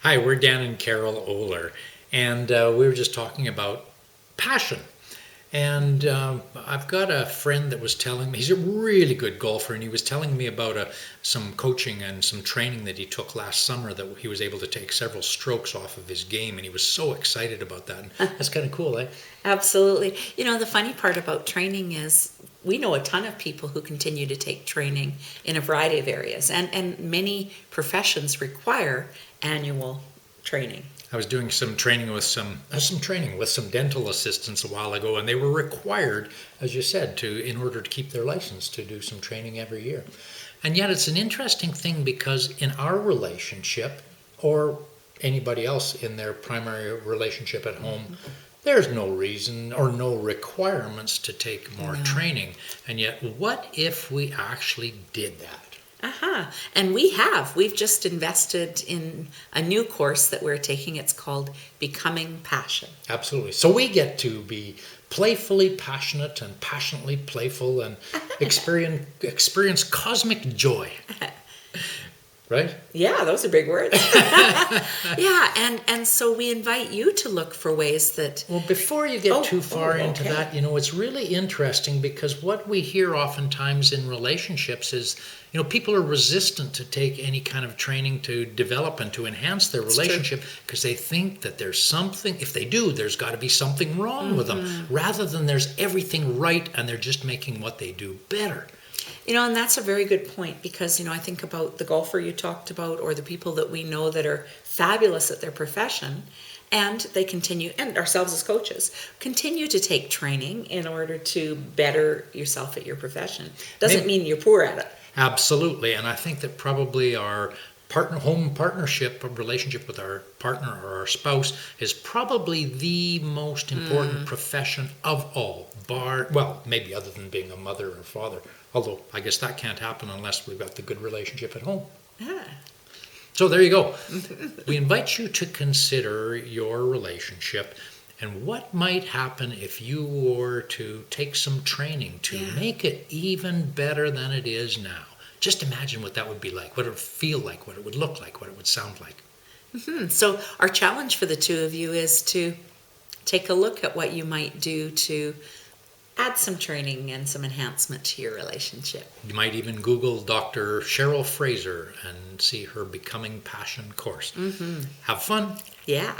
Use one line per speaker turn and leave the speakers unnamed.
Hi, we're Dan and Carol Oler, and we were just talking about passion. And I've got a friend that was telling me, he's a really good golfer, and he was telling me about some coaching and some training that he took last summer that he was able to take several strokes off of his game, and he was so excited about that. And that's kind of cool, eh?
Absolutely. You know, the funny part about training is we know a ton of people who continue to take training in a variety of areas, and many professions require annual training.
I was doing some training with some dental assistants a while ago, and they were required, as you said, in order to keep their license, to do some training every year. And yet, it's an interesting thing because in our relationship, or anybody else in their primary relationship at home, there's no reason or no requirements to take more training. And yet, what if we actually did that?
And we've just invested in a new course that we're taking. It's called Becoming Passion.
Absolutely. So we get to be playfully passionate and passionately playful and experience cosmic joy. Right?
Yeah, those are big words. Yeah, and so we invite you to look for ways that...
Well, before you get too far into that, it's really interesting because what we hear oftentimes in relationships is, people are resistant to take any kind of training to develop and to enhance their relationship because they think that there's something, if they do, there's got to be something wrong with them, rather than there's everything right and they're just making what they do better.
And that's a very good point because, I think about the golfer you talked about or the people that we know that are fabulous at their profession, and they continue, and ourselves as coaches, continue to take training in order to better yourself at your profession. Doesn't mean you're poor at it.
Absolutely, and I think that probably our home partnership, relationship with our partner or our spouse is probably the most important profession of all, maybe other than being a mother or father. Although I guess that can't happen unless we've got the good relationship at home.
Yeah.
So there you go. We invite you to consider your relationship and what might happen if you were to take some training to make it even better than it is now. Just imagine what that would be like, what it would feel like, what it would look like, what it would sound like.
So our challenge for the two of you is to take a look at what you might do to add some training and some enhancement to your relationship.
You might even Google Dr. Cheryl Fraser and see her Becoming Passion course. Have fun.
Yeah.